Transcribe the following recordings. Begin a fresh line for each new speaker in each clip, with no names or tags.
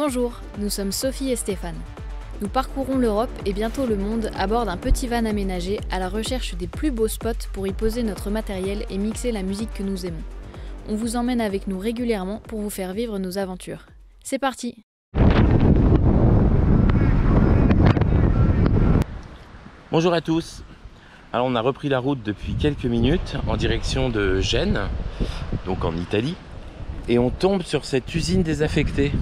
Bonjour, nous sommes Sophie et Stéphane. Nous parcourons l'Europe et bientôt le monde à bord d'un petit van aménagé à la recherche des plus beaux spots pour y poser notre matériel et mixer la musique que nous aimons. On vous emmène avec nous régulièrement pour vous faire vivre nos aventures. C'est parti!
Bonjour à tous. Alors on a repris la route depuis quelques minutes en direction de Gênes, donc en Italie, et on tombe sur cette usine désaffectée.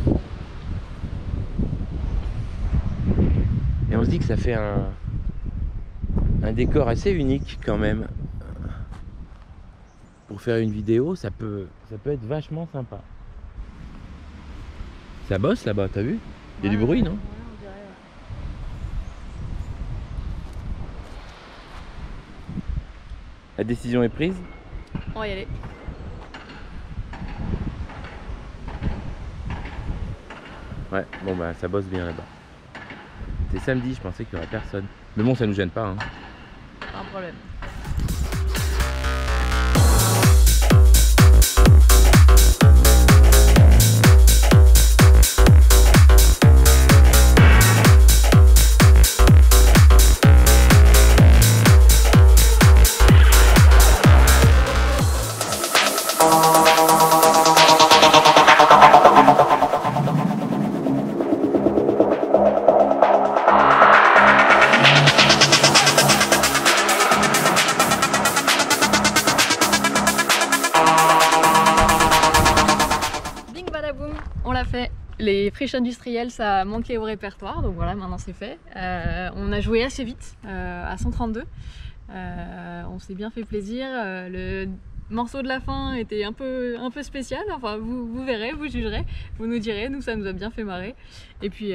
Et on se dit que ça fait un décor assez unique quand même. Pour faire une vidéo, ça peut être vachement sympa. Ça bosse là-bas, t'as vu? Il y a du bruit, non? La décision est prise.
On va y aller.
Ouais, bon bah ça bosse bien là-bas. C'est samedi, je pensais qu'il n'y aurait personne. Mais bon, ça nous gêne pas, hein.
Pas un problème. On l'a fait. Les friches industrielles, ça manquait au répertoire, donc voilà, maintenant c'est fait. On a joué assez vite, à 132. On s'est bien fait plaisir. Le morceau de la fin était un peu spécial. Enfin, vous verrez, vous jugerez, vous nous direz. Nous, ça nous a bien fait marrer. Et puis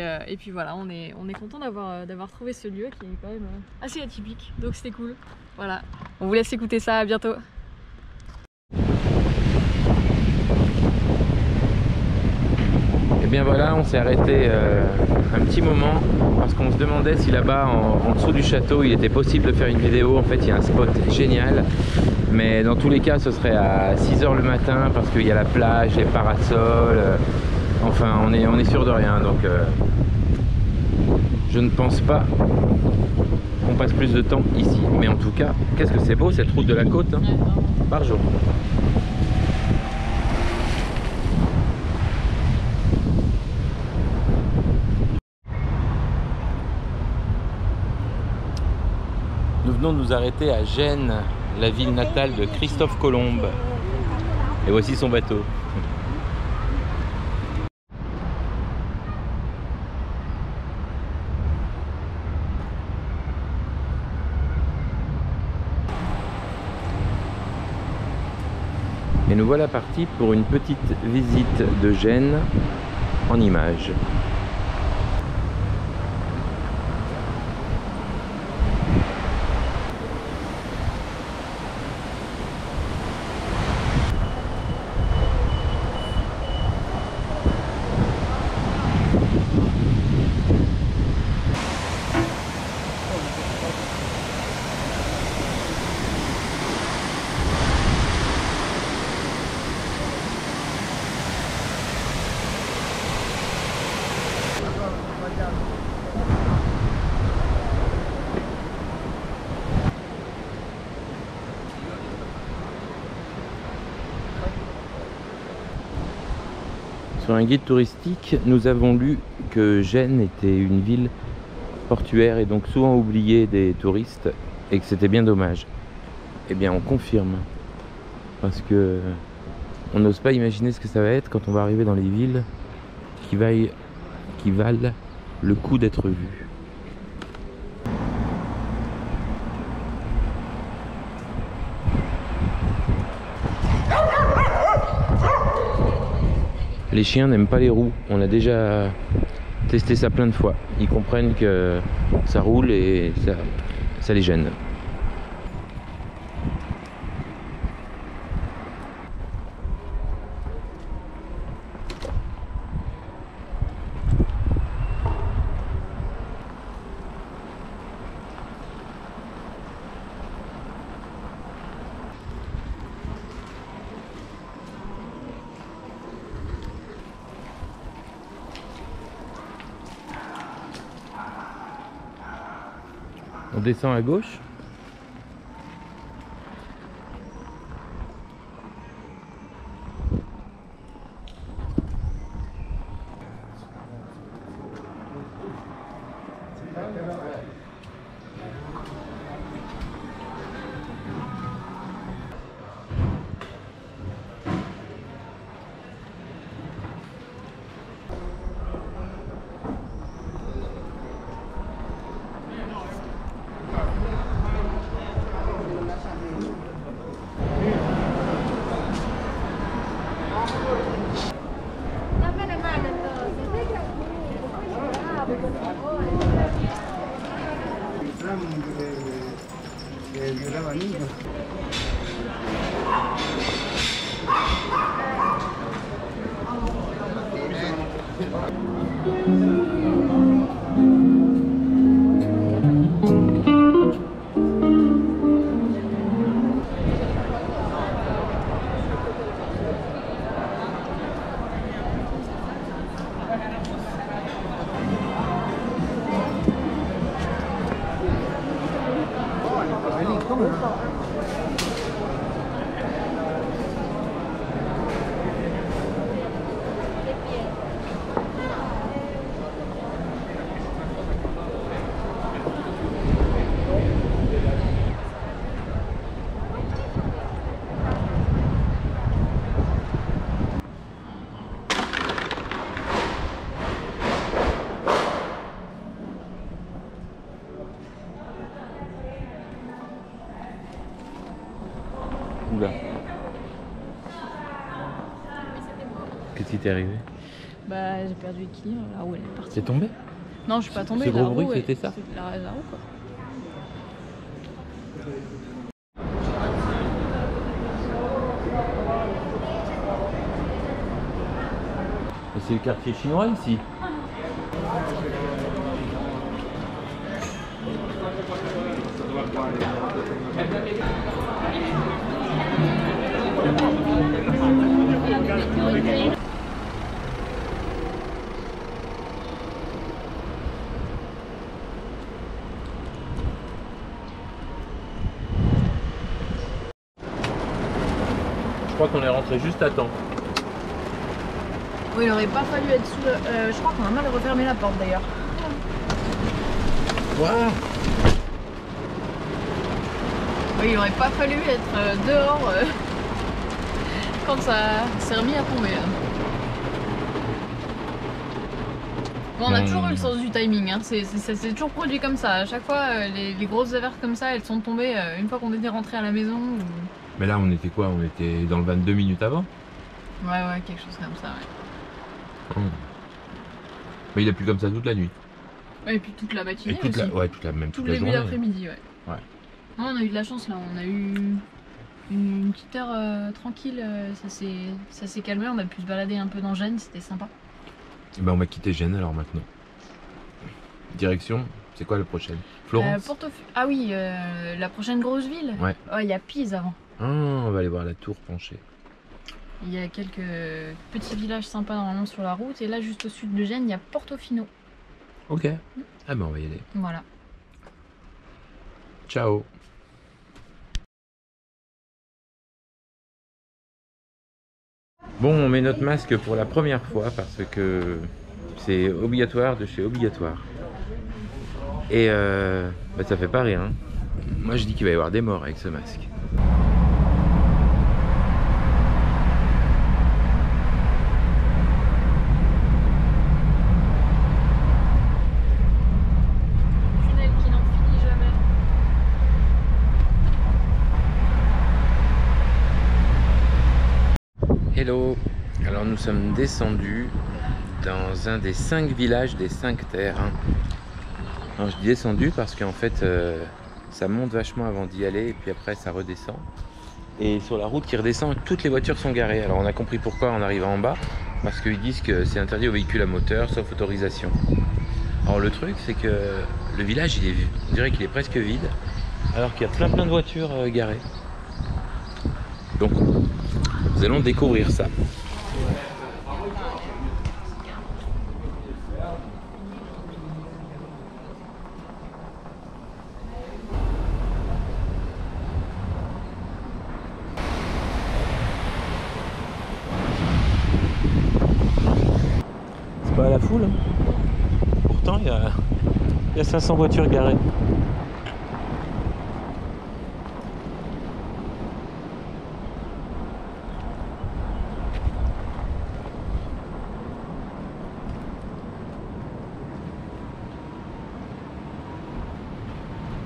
voilà, on est content d'avoir trouvé ce lieu qui est quand même assez atypique. Donc c'était cool. Voilà. On vous laisse écouter ça. À bientôt.
Et bien voilà, on s'est arrêté un petit moment parce qu'on se demandait si là-bas en dessous du château il était possible de faire une vidéo. En fait il y a un spot génial, mais dans tous les cas ce serait à 6 h le matin parce qu'il y a la plage, les parasols, enfin on est sûr de rien, donc je ne pense pas qu'on passe plus de temps ici. Mais en tout cas, qu'est-ce que c'est beau cette route de la côte, hein, par jour. Nous venons de nous arrêter à Gênes, la ville natale de Christophe Colomb. Et voici son bateau. Et nous voilà partis pour une petite visite de Gênes en images. Sur un guide touristique, nous avons lu que Gênes était une ville portuaire et donc souvent oubliée des touristes et que c'était bien dommage. Eh bien on confirme, parce que on n'ose pas imaginer ce que ça va être quand on va arriver dans les villes qui valent le coup d'être vues. Les chiens n'aiment pas les roues, on a déjà testé ça plein de fois. Ils comprennent que ça roule et ça les gêne. On descend à gauche. Oula. Qu'est-ce qui t'est arrivé?
Bah j'ai perdu l'équilibre, la roue elle est partie.
T'es tombé?
Non, je suis pas tombée.
Ce
La
gros bruit,
roue,
c'était ça?
la roue quoi.
C'est le quartier chinois ici. Je crois qu'on est rentré juste à temps.
Oui, il aurait pas fallu être sous le... je crois qu'on a mal refermé la porte d'ailleurs.
Wow.
Oui, il aurait pas fallu être dehors quand ça s'est remis à tomber. Bon, on a toujours eu le sens du timing, hein. C'est toujours produit comme ça. À chaque fois, les grosses averses comme ça, elles sont tombées une fois qu'on était rentré à la maison. Ou...
Mais là, on était quoi? On était dans le 22 minutes avant?
Ouais, quelque chose comme ça, ouais.
Mais il a plu comme ça toute la nuit.
Ouais, et puis toute la matinée
Et toute
aussi.
toute
Tout
la
le début
journée.
d'après-midi, ouais. Non, on a eu de la chance là, on a eu une petite heure tranquille, ça s'est calmé, on a pu se balader un peu dans Gênes, c'était sympa.
Et ben on va quitter Gênes alors maintenant. Direction, c'est quoi la prochaine? Florence?
Ah oui, la prochaine grosse ville.
Ouais.
Oh, il y a Pise avant.
Ah, on va aller voir la tour penchée.
Il y a quelques petits villages sympas normalement sur la route. Et là, juste au sud de Gênes, il y a Portofino.
Ok. Ah ben on va y aller.
Voilà.
Ciao. Bon, on met notre masque pour la première fois parce que c'est obligatoire de chez obligatoire. Et bah, ça fait pas rire. Hein. Moi je dis qu'il va y avoir des morts avec ce masque.
Tunnel qui n'en finit jamais.
Hello. Alors nous sommes descendus dans un des 5 villages des 5 terres. Hein. Alors je dis descendu parce qu'en fait ça monte vachement avant d'y aller et puis après ça redescend. Et sur la route qui redescend, toutes les voitures sont garées. Alors on a compris pourquoi en arrivant en bas, parce qu'ils disent que c'est interdit aux véhicules à moteur sauf autorisation. Alors le truc c'est que le village on dirait qu'il est presque vide alors qu'il y a plein de voitures garées. Donc nous allons découvrir ça. foule. Pourtant, il y a 500 voitures garées.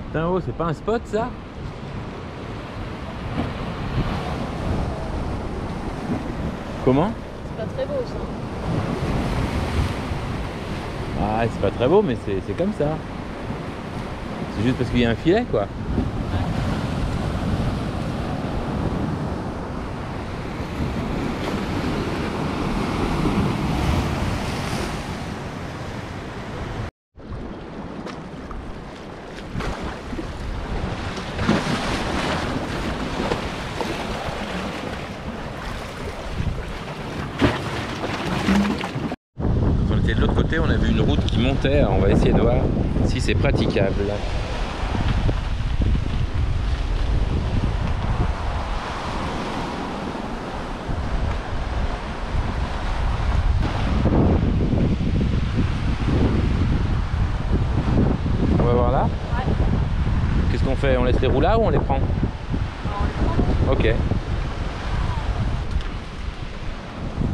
Putain, oh, c'est pas un spot ça? Comment?
C'est pas très beau ça.
Ah, c'est pas très beau, mais c'est comme ça. C'est juste parce qu'il y a un filet, quoi. De l'autre côté, on a vu une route qui montait. On va essayer de voir si c'est praticable. On va voir là.
Ouais.
Qu'est-ce qu'on fait? On laisse les roues là ou on les prend?
Alors, on les prend.
Ok.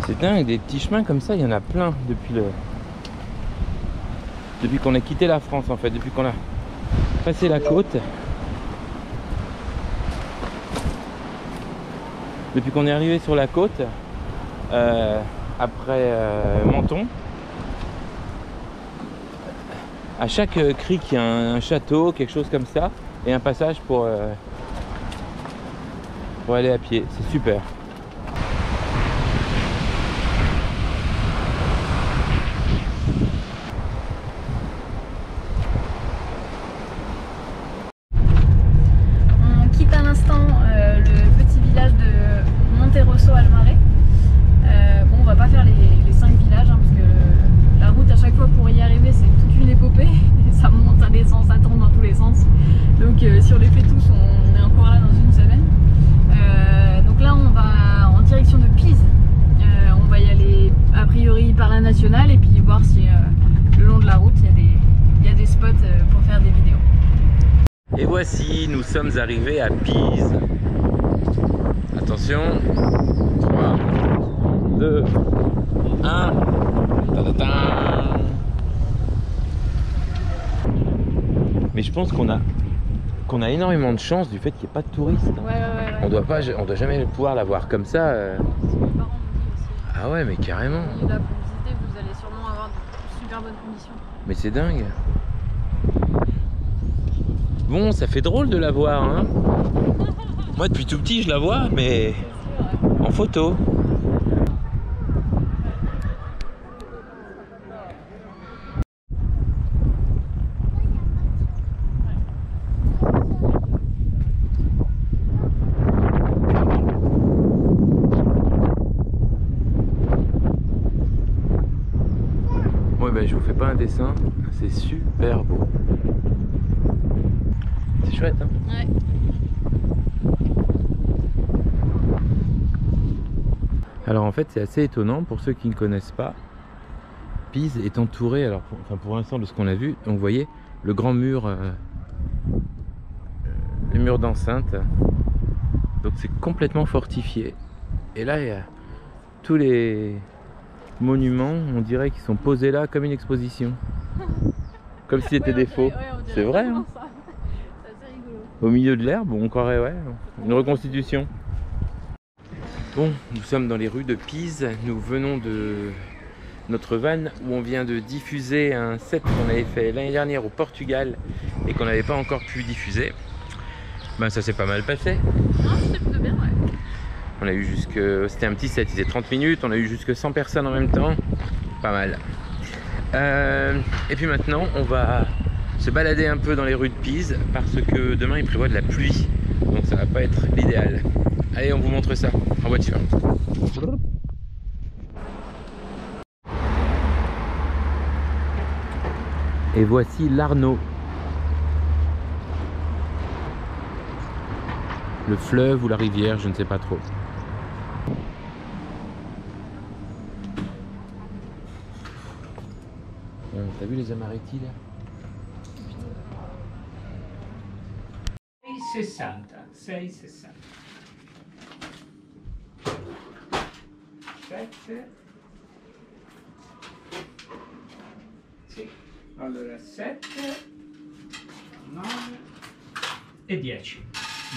C'est dingue, des petits chemins comme ça, il y en a plein depuis qu'on a quitté la France en fait, depuis qu'on a passé la côte. Depuis qu'on est arrivé sur la côte, après Menton. À chaque crique, il y a un château, quelque chose comme ça, et un passage pour aller à pied. C'est super.
Le petit village de Monterosso Almare. Bon, on va pas faire les 5 villages hein, parce que la route à chaque fois pour y arriver c'est toute une épopée. Ça monte, ça descend, ça tourne dans tous les sens. Donc si on les fait tous, on est encore là dans une semaine. Donc là on va en direction de Pise. On va y aller a priori par la nationale et puis voir si le long de la route il y a des spots pour faire des vidéos.
Et voici, nous sommes arrivés à Pise. Attention, 3, 2, 1. Mais je pense qu'on a énormément de chance du fait qu'il n'y ait pas de touristes.
Ouais.
On doit jamais pouvoir la voir comme ça.
C'est mes parents m'ont dit aussi.
Ah ouais, mais carrément.
Et là, pour visiter, vous allez sûrement avoir de super bonnes conditions.
Mais c'est dingue. Bon, ça fait drôle de la voir, hein. Moi, depuis tout petit, je la vois, mais en photo. Ouais, ben, je vous fais pas un dessin, c'est super beau. C'est chouette, hein.
Ouais.
Alors en fait c'est assez étonnant pour ceux qui ne connaissent pas. Pise est entourée, alors pour l'instant de ce qu'on a vu, on voyait le grand mur, le mur d'enceinte. Donc c'est complètement fortifié. Et là il y a tous les monuments, on dirait qu'ils sont posés là comme une exposition. Comme si c'était des faux. C'est vrai, hein.
C'est assez rigolo.
Au milieu de l'herbe, on croirait ouais, une reconstitution. Bon, nous sommes dans les rues de Pise, nous venons de notre van où on vient de diffuser un set qu'on avait fait l'année dernière au Portugal et qu'on n'avait pas encore pu diffuser. Ben ça s'est pas mal passé.
Non, c'était plutôt bien, ouais.
On a eu jusque... C'était un petit set, il faisait 30 minutes, on a eu jusque 100 personnes en même temps. Pas mal. Et puis maintenant, on va se balader un peu dans les rues de Pise parce que demain il prévoit de la pluie. Donc ça va pas être l'idéal. Allez, on vous montre ça en voiture. Et voici l'Arno. Le fleuve ou la rivière, je ne sais pas trop. T'as vu les amaretti là?
6,60. 6,60. 7. Sì, allora 7, 9 e 10.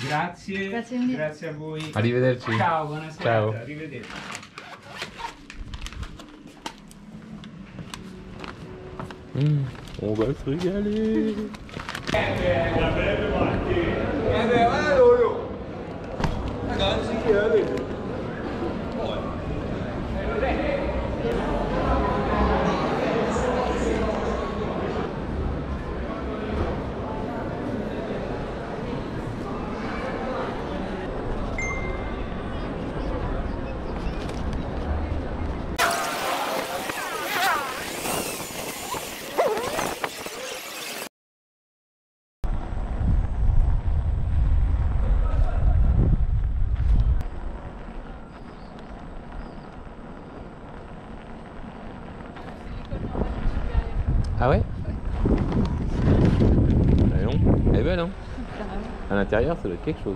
Grazie.
Grazie mille.
Grazie a voi.
Arrivederci.
Ciao, buonasera.
Ciao.
Arrivederci.
On va se régaler. Ah ouais? Allons, elle est belle hein? À l'intérieur ça doit être quelque chose.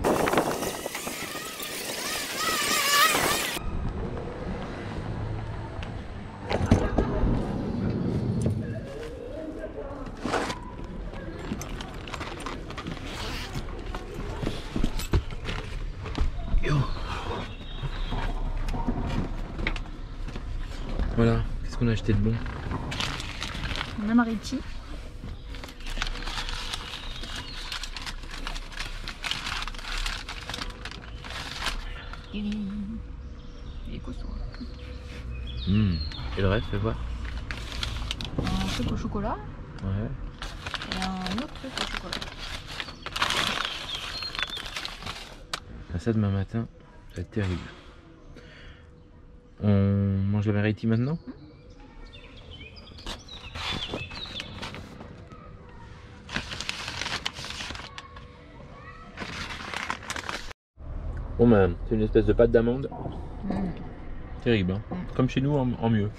Yo. Voilà, qu'est-ce qu'on a acheté de bon?
Un amaretti. Il est costaud.
Et le reste, fais voir.
Un truc au chocolat
Ouais.
et un autre truc au chocolat.
Ah, ça demain matin, ça va être terrible. On mange l'amaretti maintenant? Bon ben, c'est une espèce de pâte d'amande. Terrible, hein. Comme chez nous en mieux.